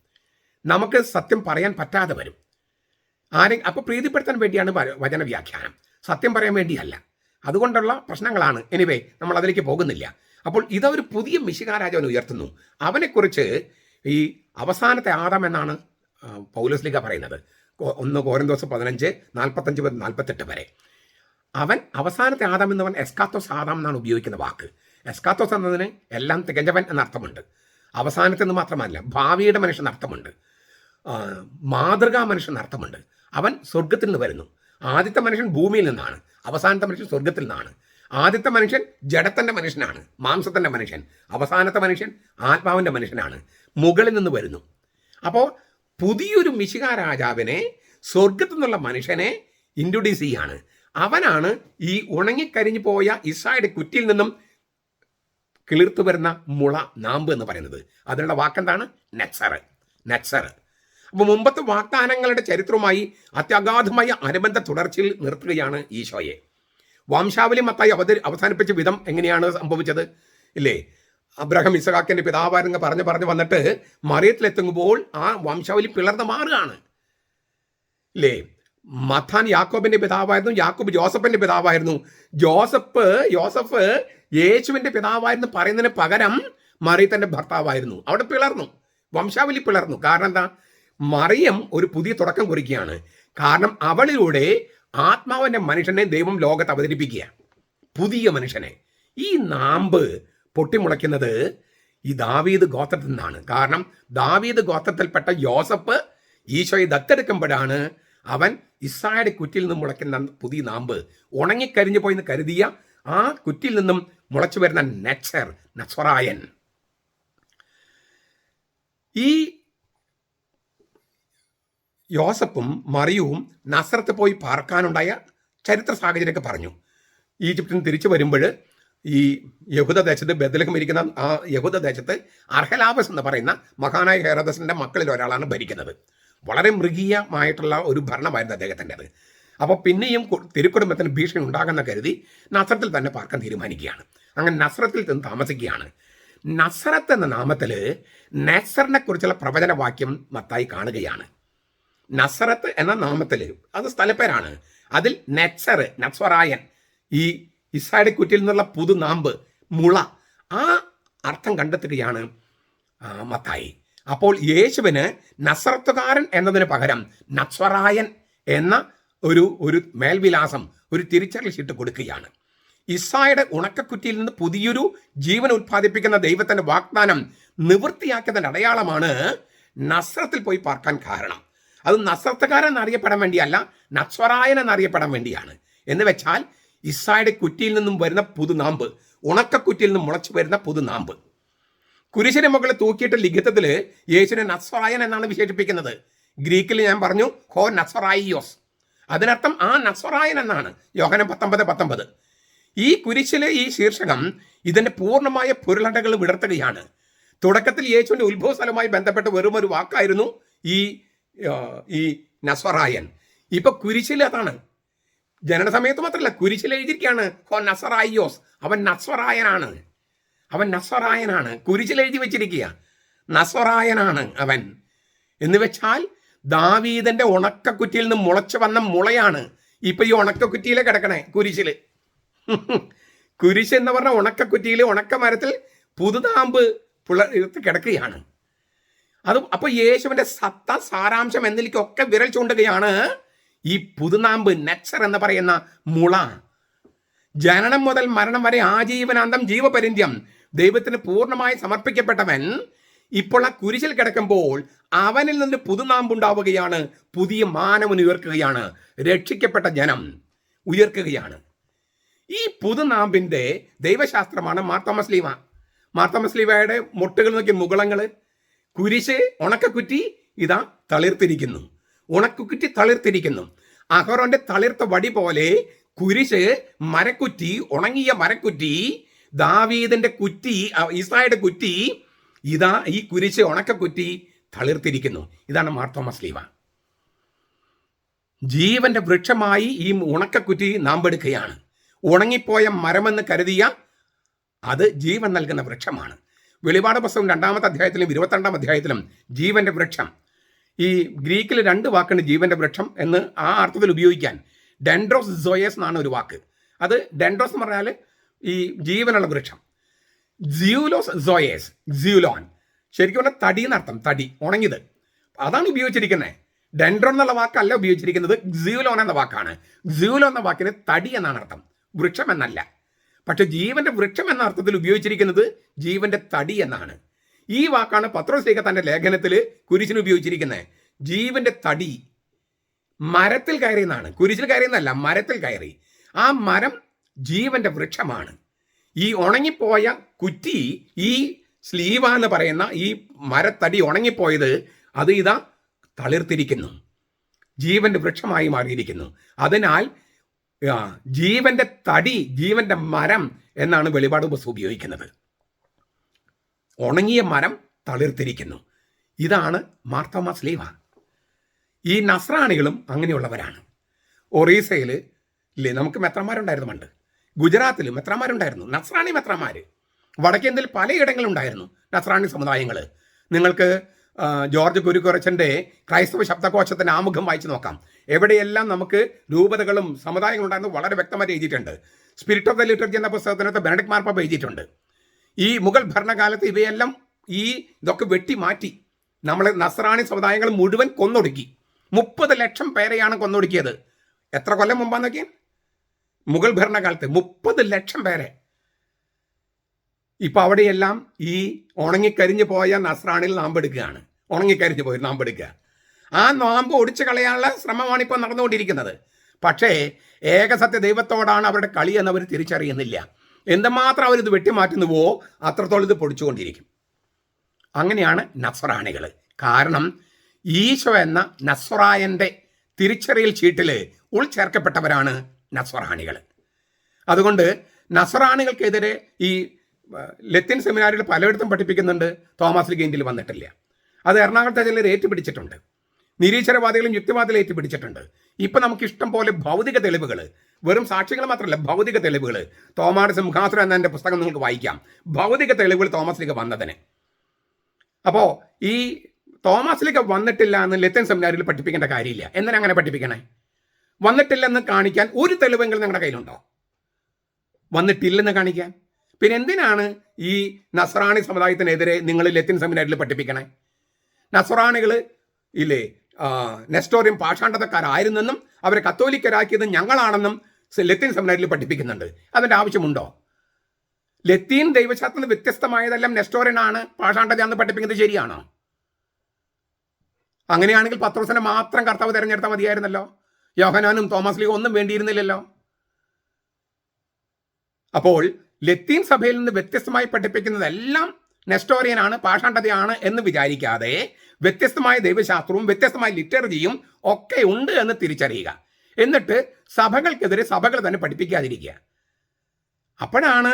A: നമുക്ക് സത്യം പറയാൻ പറ്റാതെ വരും. അപ്പോൾ പ്രീതിപ്പെടുത്താൻ വേണ്ടിയാണ് വചന വ്യാഖ്യാനം, സത്യം പറയാൻ വേണ്ടിയല്ല. അതുകൊണ്ടുള്ള പ്രശ്നങ്ങളാണ്. എനിവേ, നമ്മൾ അതിലേക്ക് പോകുന്നില്ല. അപ്പോൾ ഇതൊരു പുതിയ മിശിഹ രാജാവിനെ ഉയർത്തുന്നു. അവനെക്കുറിച്ച് ഈ അവസാനത്തെ ആദാം എന്നാണ് പൗലോസ്ലീഹ പറയുന്നത്. 1 കൊരിന്തോസ് 15 45 48 വരെ. അവൻ അവസാനത്തെ ആദാം എന്നവൻ എസ്കാത്തോസ് ആദാം എന്നാണ് ഉപയോഗിക്കുന്ന വാക്ക്. എസ്കാത്തോസ് എന്നതിന് എല്ലാം തികഞ്ഞവൻ എന്നർത്ഥമുണ്ട്. അവസാനത്തെ എന്ന് മാത്രമല്ല, ഭാവിയുടെ മനുഷ്യൻ അർത്ഥമുണ്ട്, മാതൃകാ മനുഷ്യൻ അർത്ഥമുണ്ട്. അവൻ സ്വർഗത്തിൽ നിന്ന് വരുന്നു. ആദ്യത്തെ മനുഷ്യൻ ഭൂമിയിൽ നിന്നാണ്, അവസാനത്തെ മനുഷ്യൻ സ്വർഗത്തിൽ നിന്നാണ്. ആദ്യത്തെ മനുഷ്യൻ ജഡത്തിന്റെ മനുഷ്യനാണ്, മാംസത്തിന്റെ മനുഷ്യൻ. അവസാനത്തെ മനുഷ്യൻ ആത്മാവിന്റെ മനുഷ്യനാണ്, മുകളിൽ നിന്ന് വരുന്നു. അപ്പോൾ പുതിയൊരു മിശിഹ രാജാവിനെ, സ്വർഗത്തിൽ നിന്നുള്ള മനുഷ്യനെ ഇൻട്രൊഡ്യൂസ് ചെയ്യാണ്. അവനാണ് ഈ ഉണങ്ങിക്കരിഞ്ഞു പോയ ഇസ്രായേലിന്റെ കുറ്റിയിൽ നിന്നും കിളിർത്തു വരുന്ന മുള, നാമ്പ് എന്ന് പറയുന്നത്. അതിനുള്ള വാക്കെന്താണ്? നെറ്റ്സർ. അപ്പോൾ മുമ്പത്തെ വാഗ്ദാനങ്ങളുടെ ചരിത്രവുമായി അത്യഗാധമായ അനുബന്ധ തുടർച്ചയിൽ നിർത്തുകയാണ് ഈശോയെ. വംശാവലി മത്തായി അവസാനിപ്പിച്ച വിധം എങ്ങനെയാണ് സംഭവിച്ചത് ഇല്ലേ? അബ്രഹാം ഇസഹാക്കിന്റെ പിതാവായിരുന്നു പറഞ്ഞു വന്നിട്ട് മറിയത്തിലെത്തുമ്പോൾ ആ വംശാവലി പിളർന്ന് മാറുകയാണ് ഇല്ലേ? മത്താൻ യാക്കോബിന്റെ പിതാവായിരുന്നു, യാക്കോബ് ജോസഫിന്റെ പിതാവായിരുന്നു, യോസഫ് യേശുവിന്റെ പിതാവായിരുന്നു പറയുന്നതിന് പകരം മറിയത്തിന്റെ ഭർത്താവായിരുന്നു. അവിടെ പിളർന്നു, വംശാവലി പിളർന്നു. കാരണം എന്താ? മറിയം ഒരു പുതിയ തുടക്കം കുറിക്കുകയാണ്. കാരണം അവളിലൂടെ ആത്മാവിന്റെ മനുഷ്യനെ ദൈവം ലോകത്ത് അവതരിപ്പിക്കുക, പുതിയ മനുഷ്യനെ. ഈ നാമ്പ് പൊട്ടിമുളയ്ക്കുന്നത് ഈ ദാവീദ് ഗോത്രത്തിൽ നിന്നാണ്. കാരണം ദാവീദ് ഗോത്രത്തിൽപ്പെട്ട യോസഫ് ഈശോയെ ദത്തെടുക്കുമ്പോഴാണ് അവൻ ഇസ്രായേലിന്റെ കുറ്റിയിൽ നിന്നും മുളയ്ക്കുന്ന പുതിയ നാമ്പ്, ഉണങ്ങിക്കരിഞ്ഞു പോയെന്ന് കരുതിയ ആ കുറ്റിയിൽ നിന്നും മുളച്ചു വരുന്ന നസ്വറായൻ. ഈ യോസഫും മറിയവും നസ്രത്ത് പോയി പാർക്കാനുണ്ടായ ചരിത്ര സാഹചര്യമൊക്കെ പറഞ്ഞു. ഈജിപ്തിൽ നിന്ന് തിരിച്ചു വരുമ്പോൾ ഈ യഹൂദദേശത്ത് ബെത്ലഹേം ഇരിക്കുന്ന ആ യഹൂദദേശത്ത് അർഹലാബസ് എന്ന് പറയുന്ന മഹാനായ ഹെരോദസിന്റെ മക്കളിൽ ഒരാളാണ് ഭരിക്കുന്നത്. വളരെ മൃഗീയമായിട്ടുള്ള ഒരു ഭരണമായിരുന്നു അദ്ദേഹത്തിൻ്റെത്. അപ്പോൾ പിന്നെയും തിരുക്കുടുംബത്തിന് ഭീഷണി ഉണ്ടാകുന്ന കരുതി നസ്രത്തിൽ തന്നെ പാർക്കാൻ തീരുമാനിക്കുകയാണ്. അങ്ങനെ നസ്രത്തിൽ നിന്ന് താമസിക്കുകയാണ്. നസ്രത്ത് എന്ന നാമത്തിൽ നെസറിനെ കുറിച്ചുള്ള പ്രവചനവാക്യം മത്തായി കാണുകയാണ്. നസ്രത്ത് എന്ന നാമത്തിൽ അത് സ്ഥലപ്പേരാണ്. അതിൽ നസ്വറായൻ, ഈ ഇസ്രായേൽ കുറ്റിയിൽ നിന്നുള്ള പുതുനാമ്പ്, മുള, ആ അർത്ഥം കണ്ടെത്തുകയാണ് മത്തായി. അപ്പോൾ യേശുവിന് നസറത്തുകാരൻ എന്നതിന് പകരം നസ്വറായൻ എന്ന ഒരു മേൽവിലാസം, ഒരു തിരിച്ചറിയൽ ചീട്ട് കൊടുക്കുകയാണ്. ഇസ്രായേലിന്റെ ഉണക്കക്കുറ്റിയിൽ നിന്ന് പുതിയൊരു ജീവൻ ഉത്പാദിപ്പിക്കുന്ന ദൈവത്തിന്റെ വാഗ്ദാനം നിവൃത്തിയാക്കിയതിന്റെ അടയാളമാണ് നസ്രത്തിൽ പോയി പാർക്കാൻ കാരണം. അത് നസ്രത്തുകാരൻ എന്നറിയപ്പെടാൻ വേണ്ടിയല്ല, നസ്വറായൻ എന്നറിയപ്പെടാൻ വേണ്ടിയാണ്. എന്ന് വെച്ചാൽ ഇസ്രായേലിന്റെ കുറ്റിയിൽ നിന്നും വരുന്ന പുതുനാമ്പ്, ഉണക്കക്കുറ്റിയിൽ നിന്നും മുളച്ചു വരുന്ന പുതുനാമ്പ്. കുരിശിന്റെ മുകളിൽ തൂക്കിയിട്ട് ലിഖിതത്തിൽ യേശുവിനെ നസ്വറായൻ എന്നാണ് വിശേഷിപ്പിക്കുന്നത്. ഗ്രീക്കിൽ ഞാൻ പറഞ്ഞു ഹോ നസ്വറായിയോസ്, അതിനർത്ഥം ആ നസ്വറായൻ എന്നാണ്. യോഹന്നാൻ 19:19. ഈ കുരിശിലെ ഈ ശീർഷകം ഇതിന്റെ പൂർണ്ണമായ പൊരുളടകൾ വിടർത്തുകയാണ്. തുടക്കത്തിൽ യേശുവിന്റെ ഉത്ഭവ സ്ഥലവുമായി ബന്ധപ്പെട്ട് വെറും ഒരു വാക്കായിരുന്നു ഈ നസ്വറായൻ. ഇപ്പൊ കുരിശിൽ അതാണ്. ജനന സമയത്ത് മാത്രമല്ല, കുരിശിൽ എഴുതിയിരിക്കുകയാണ് ഹോ നസ്വറായിയോസ്, അവൻ നസ്വറായനാണ്, അവൻ നസ്വറായനാണ്. കുരിശിൽ എഴുതി വെച്ചിരിക്കുക നസ്വറായനാണ് അവൻ. എന്ന് വെച്ചാൽ ദാവീദിന്റെ ഉണക്കക്കുറ്റിയിൽ നിന്ന് മുളച്ചു വന്ന മുളയാണ് ഇപ്പൊ ഈ ഉണക്കക്കുറ്റിയിലെ കിടക്കണേ. കുരിശ് എന്ന് പറഞ്ഞ ഉണക്കക്കുറ്റിയിൽ, ഉണക്കമരത്തിൽ പുതുതാമ്പ് കിടക്കുകയാണ്. അപ്പൊ യേശുവിന്റെ സത്ത, സാരാംശം എന്നിലേക്കൊക്കെ വിരൽ ചൂണ്ടുകയാണ് ഈ പുതുനാമ്പ്, നെച്ചർ എന്ന് പറയുന്ന മുള. ജനനം മുതൽ മരണം വരെ ആജീവനാന്തം ജീവപര്യന്തം ദൈവത്തിന് പൂർണ്ണമായി സമർപ്പിക്കപ്പെട്ടവൻ ഇപ്പോൾ ആ കുരിശിൽ കിടക്കുമ്പോൾ അവനിൽ നിന്ന് പുതുനാമ്പുണ്ടാവുകയാണ്, പുതിയ മാനവൻ ഉയർക്കുകയാണ്, രക്ഷിക്കപ്പെട്ട ജനം ഉയർക്കുകയാണ്. ഈ പുതുനാമ്പിന്റെ ദൈവശാസ്ത്രമാണ് മാർത്തോമസ്ലീവ. മാർത്തോമസ്ലീവയുടെ മുട്ടുകൾ നോക്കി, മുകളങ്ങൾ. കുരിശ്, ഉണക്കക്കുറ്റി ഇതാ തളിർത്തിരിക്കുന്നു, ഉണക്കക്കുറ്റി തളിർത്തിരിക്കുന്നു. അഹറോന്റെ തളിർത്ത വടി പോലെ കുരിശ്, മരക്കുറ്റി, ഉണങ്ങിയ മരക്കുറ്റി, ദാവീദിന്റെ കുറ്റി, ഇസ്രായേലിന്റെ കുറ്റി, ഇതാ ഈ കുരിശ്, ഉണക്കക്കുറ്റി തളിർത്തിരിക്കുന്നു. ഇതാണ് മാർത്തോമസ്ലീവ. ജീവന്റെ വൃക്ഷമായി ഈ ഉണക്കക്കുറ്റി നാമ്പെടുക്കുകയാണ്. ഉണങ്ങിപ്പോയ മരമെന്ന് കരുതിയ അത് ജീവൻ നൽകുന്ന വൃക്ഷമാണ്. വെളിപാട് പുസ്തകം 2-ാമത്തെ അധ്യായത്തിലും 22-ാം അധ്യായത്തിലും ജീവന്റെ വൃക്ഷം, ഈ ഗ്രീക്കിൽ 2 വാക്കുണ്ട് ജീവന്റെ വൃക്ഷം എന്ന് ആ അർത്ഥത്തിൽ ഉപയോഗിക്കാൻ. ഡെൻഡ്രോസ് സോയസ് എന്നാണ് ഒരു വാക്ക്. അത് ഡെൻഡ്രോസ് എന്ന് പറഞ്ഞാൽ ഈ ജീവനുള്ള വൃക്ഷം. ജ്യൂലോസ് സോയേസ്, ജ്യൂലോൻ ശരിക്കും പറഞ്ഞാൽ തടി എന്നർത്ഥം, തടി, ഉണങ്ങിയത്, അതാണ് ഉപയോഗിച്ചിരിക്കുന്നത്. ഡെൻഡ്രോൺ എന്നുള്ള വാക്കല്ല ഉപയോഗിച്ചിരിക്കുന്നത്, ജ്യൂലോൻ എന്ന വാക്കാണ്. ജ്യൂലോ എന്ന വാക്കിന് തടി എന്നാണ് അർത്ഥം, വൃക്ഷം എന്നല്ല. പക്ഷെ ജീവന്റെ വൃക്ഷം എന്ന അർത്ഥത്തിൽ ഉപയോഗിച്ചിരിക്കുന്നത് ജീവന്റെ തടി എന്നാണ്. ഈ വാക്കാണ് പത്രോസ് തന്റെ ലേഖനത്തിൽ കുരിശിന് ഉപയോഗിച്ചിരിക്കുന്നത്. ജീവന്റെ തടി, മരത്തിൽ കയറി എന്നാണ്, കുരിശിൽ കയറി എന്നല്ല, മരത്തിൽ കയറി. ആ മരം ജീവന്റെ വൃക്ഷമാണ്. ഈ ഉണങ്ങിപ്പോയ കുറ്റി, ഈ സ്ലീവ എന്ന് പറയുന്ന ഈ മരത്തടി ഉണങ്ങിപ്പോയത്, അത് ഇതാ തളിർത്തിരിക്കുന്നു, ജീവന്റെ വൃക്ഷമായി മാറിയിരിക്കുന്നു. അതിനാൽ ജീവന്റെ തടി, ജീവന്റെ മരം എന്നാണ് വെളിപാട് പുസ്തകം ഉപയോഗിക്കുന്നത്. ഉണങ്ങിയ മരം തളിർത്തിരിക്കുന്നു. ഇതാണ് മാർത്തോമസ്ലീവ. ഈ നസ്രാണികളും അങ്ങനെയുള്ളവരാണ്. ഒറീസയിൽ ഇല്ലേ നമുക്ക് മെത്രന്മാരുണ്ടായിരുന്നു പണ്ട്, ഗുജറാത്തിൽ മെത്രന്മാരുണ്ടായിരുന്നു, നസ്രാണി മെത്രന്മാർ. വടക്കേന്ത്യയിൽ പലയിടങ്ങളുണ്ടായിരുന്നു നസ്രാണി സമുദായങ്ങൾ. നിങ്ങൾക്ക് ജോർജ് കുരുക്കുറച്ചൻ്റെ ക്രൈസ്തവ ശബ്ദകോശത്തിൻ്റെ ആമുഖം വായിച്ചു നോക്കാം. എവിടെയെല്ലാം നമുക്ക് രൂപതകളും സമുദായങ്ങളും ഉണ്ടായിരുന്നു വളരെ വ്യക്തമായിട്ട് എഴുതിയിട്ടുണ്ട്. സ്പിരിറ്റ് ഓഫ് ദ ലിറ്ററേച്ചർ എന്ന പുസ്തകത്തിനകത്ത് ബെനഡിക്ട് മാർപ്പാപ്പ എഴുതിയിട്ടുണ്ട്. ഈ മുഗൾ ഭരണകാലത്ത് ഇവയെല്ലാം ഇതൊക്കെ വെട്ടി മാറ്റി നമ്മൾ നസ്രാണി സമുദായങ്ങൾ മുഴുവൻ കൊന്നൊടുക്കി. 30 ലക്ഷം പേരെയാണ് കൊന്നൊടുക്കിയത്. എത്ര കൊല്ലം മുമ്പാന്നൊക്കെ? മുഗൾ ഭരണകാലത്ത് 30 ലക്ഷം പേരെ. ഇപ്പം അവിടെയെല്ലാം ഈ ഉണങ്ങിക്കരിഞ്ഞു പോയ നസ്രാണിൽ നാമ്പെടുക്കുകയാണ്. ഉണങ്ങിക്കരിഞ്ഞു പോയി നാമ്പെടുക്കുക. ആ നാമ്പ് ഒടിച്ചു കളയാനുള്ള ശ്രമമാണ് ഇപ്പോൾ നടന്നുകൊണ്ടിരിക്കുന്നത്. പക്ഷേ ഏകസത്യ ദൈവത്തോടാണ് അവരുടെ കളി എന്നവർ തിരിച്ചറിയുന്നില്ല. എന്തുമാത്രം അവരിത് വെട്ടിമാറ്റുന്നുവോ അത്രത്തോളം ഇത് പൊടിച്ചുകൊണ്ടിരിക്കും. അങ്ങനെയാണ് നസ്രാണികൾ. കാരണം ഈശോ എന്ന നസ്രായൻ്റെ തിരിച്ചറിയൽ ചീട്ടിൽ ഉൾച്ചേർക്കപ്പെട്ടവരാണ് നസ്രാണികൾ. അതുകൊണ്ട് നസ്രാണികൾക്കെതിരെ ഈ ലത്തീൻ സെമിനാരിൽ പലയിടത്തും പഠിപ്പിക്കുന്നുണ്ട്. തോമസ് ലീഗ ഇന്ത്യയിൽ വന്നിട്ടില്ല. അത് എറണാകുളത്തെ ചിലർ ഏറ്റുപിടിച്ചിട്ടുണ്ട്. നിരീശ്വരവാദികളും യുക്തിവാദികളും ഏറ്റുപിടിച്ചിട്ടുണ്ട്. ഇപ്പം നമുക്ക് ഇഷ്ടം പോലെ ഭൗതിക തെളിവുകൾ, വെറും സാക്ഷികൾ മാത്രമല്ല, ഭൗതിക തെളിവുകൾ. തോമായുടെ സിംഹാസനം എന്ന എൻ്റെ പുസ്തകം നിങ്ങൾക്ക് വായിക്കാം. ഭൗതിക തെളിവുകൾ തോമസ് ലീഗ വന്നതിന്. അപ്പോൾ ഈ തോമസ് ലീഗ വന്നിട്ടില്ല എന്ന് ലത്തീൻ സെമിനാരിൽ പഠിപ്പിക്കേണ്ട കാര്യമില്ല. എന്തിനാ അങ്ങനെ പഠിപ്പിക്കണേ? വന്നിട്ടില്ലെന്ന് കാണിക്കാൻ ഒരു തെളിവെങ്കിലും നിങ്ങളുടെ കയ്യിലുണ്ടോ? വന്നിട്ടില്ലെന്ന് കാണിക്കാൻ. പിന്നെ എന്തിനാണ് ഈ നസ്രാണി സമുദായത്തിനെതിരെ നിങ്ങൾ ലത്തീൻ സെമിനാരിൽ പഠിപ്പിക്കണേ? നസ്രാണികൾ ഇല്ലേ നെസ്റ്റോറിയം പാഷാണ്ഡതക്കാരായിരുന്നെന്നും അവരെ കത്തോലിക്കരാക്കിയത് ഞങ്ങളാണെന്നും ലത്തീൻ സെമിനാരിൽ പഠിപ്പിക്കുന്നുണ്ട്. അതിൻ്റെ ആവശ്യമുണ്ടോ? ലത്തീൻ ദൈവശാസ്ത്രത്തിൽ വ്യത്യസ്തമായതെല്ലാം നെസ്റ്റോറിയനാണ് പാഷാണ്ഡതയാണെന്ന് പഠിപ്പിക്കുന്നത് ശരിയാണോ? അങ്ങനെയാണെങ്കിൽ പത്രോസിനെ മാത്രം കർത്താവ് തിരഞ്ഞെടുത്താൽ മതിയായിരുന്നല്ലോ. യോഹന്നാനും തോമസ് ലീഗോ ഒന്നും വേണ്ടിയിരുന്നില്ലല്ലോ. അപ്പോൾ ലത്തീൻ സഭയിൽ നിന്ന് വ്യത്യസ്തമായി പഠിപ്പിക്കുന്നതെല്ലാം നെസ്റ്റോറിയനാണ്, പാഷാണ്ഡതയാണ് എന്ന് വിചാരിക്കാതെ വ്യത്യസ്തമായ ദൈവശാസ്ത്രവും വ്യത്യസ്തമായ ലിറ്റർജിയും ഒക്കെ ഉണ്ട് എന്ന് തിരിച്ചറിയുക. എന്നിട്ട് സഭകൾക്കെതിരെ സഭകൾ തന്നെ പഠിപ്പിക്കാതിരിക്കുക. അപ്പോഴാണ്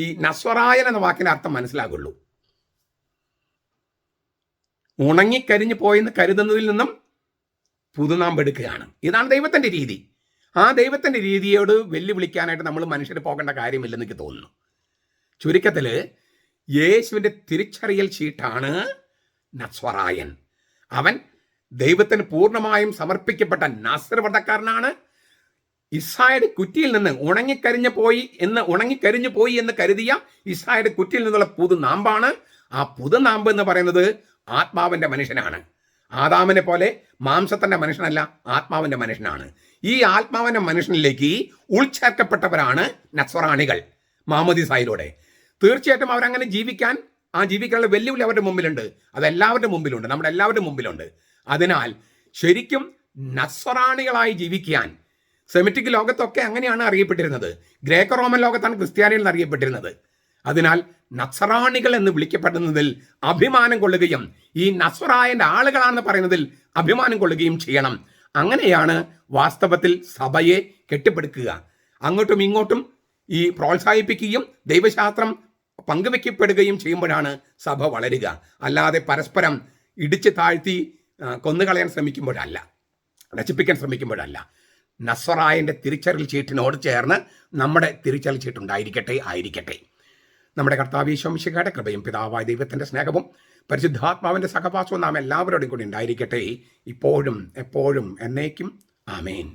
A: ഈ നസ്വറായൻ എന്ന വാക്കിൻ്റെ അർത്ഥം മനസ്സിലാകുള്ളൂ. ഉണങ്ങിക്കരിഞ്ഞു പോയെന്ന് കരുതുന്നതിൽ നിന്നും പുതുനാമ്പെടുക്കുകയാണ്. ഇതാണ് ദൈവത്തിൻ്റെ രീതി. ആ ദൈവത്തിൻ്റെ രീതിയോട് വെല്ലുവിളിക്കാനായിട്ട് നമ്മൾ മനുഷ്യർ പോകേണ്ട കാര്യമില്ലെന്ന് എനിക്ക് തോന്നുന്നു. ചുരുക്കത്തിൽ യേശുവിൻ്റെ തിരിച്ചറിയൽ ഷീട്ടാണ് നസ്വറായൻ. അവൻ ദൈവത്തിന് പൂർണ്ണമായും സമർപ്പിക്കപ്പെട്ട നാസർവ്രതക്കാരനാണ്. ഇസ്രായേൽ കുറ്റിയിൽ നിന്ന് ഉണങ്ങിക്കരിഞ്ഞു പോയി എന്ന് കരുതിയ ഇസ്രായേൽ കുറ്റിയിൽ നിന്നുള്ള പുതുനാമ്പാണ്. ആ പുതുനാമ്പ് എന്ന് പറയുന്നത് ആത്മാവിൻ്റെ മനുഷ്യനാണ്. ആദാമിനെ പോലെ മാംസത്തിൻ്റെ മനുഷ്യനല്ല, ആത്മാവിൻ്റെ മനുഷ്യനാണ്. ഈ ആത്മാവിൻ്റെ മനുഷ്യനിലേക്ക് ഉൾച്ചേർക്കപ്പെട്ടവരാണ് നസ്രാണികൾ മാമോദീസായിലൂടെ. തീർച്ചയായിട്ടും അവരങ്ങനെ ജീവിക്കാനുള്ള വെല്ലുവിളി അവരുടെ മുമ്പിലുണ്ട്. അതെല്ലാവരുടെ മുമ്പിലുണ്ട്, നമ്മുടെ എല്ലാവരുടെ മുമ്പിലുണ്ട്. അതിനാൽ ശരിക്കും നസ്രാണികളായി ജീവിക്കാൻ സെമിറ്റിക് ലോകത്തൊക്കെ അങ്ങനെയാണ് അറിയപ്പെട്ടിരുന്നത്. ഗ്രേക്കോ റോമൻ ലോകത്താണ് ക്രിസ്ത്യാനികൾ എന്ന് അറിയപ്പെട്ടിരുന്നത്. അതിനാൽ നസ്രാണികൾ എന്ന് വിളിക്കപ്പെടുന്നതിൽ അഭിമാനം കൊള്ളുകയും ഈ നസ്രായൻ്റെ ആളുകളാണെന്ന് പറയുന്നതിൽ അഭിമാനം കൊള്ളുകയും ചെയ്യണം. അങ്ങനെയാണ് വാസ്തവത്തിൽ സഭയെ കെട്ടിപ്പടുക്കുക. അങ്ങോട്ടും ഇങ്ങോട്ടും ഈ പ്രോത്സാഹിപ്പിക്കുകയും ദൈവശാസ്ത്രം പങ്കുവെക്കപ്പെടുകയും ചെയ്യുമ്പോഴാണ് സഭ വളരുക. അല്ലാതെ പരസ്പരം ഇടിച്ച് താഴ്ത്തി കൊന്നുകളയാൻ ശ്രമിക്കുമ്പോഴല്ല, നശിപ്പിക്കാൻ ശ്രമിക്കുമ്പോഴല്ല. നസ്രായൻ്റെ തിരിച്ചറിയൽ ചീട്ടിനോട് ചേർന്ന് നമ്മുടെ തിരിച്ചറിയൽ ചീട്ടുണ്ടായിരിക്കട്ടെ. നമ്മുടെ കർത്താവ് ഈശോ മിശിഹായുടെ കൃപയും പിതാവായ ദൈവത്തിൻ്റെ സ്നേഹവും പരിശുദ്ധാത്മാവിൻ്റെ സഹവാസവും നാം എല്ലാവരോടും കൂടി ഉണ്ടായിരിക്കട്ടെ, ഇപ്പോഴും എപ്പോഴും എന്നേക്കും. ആമേൻ.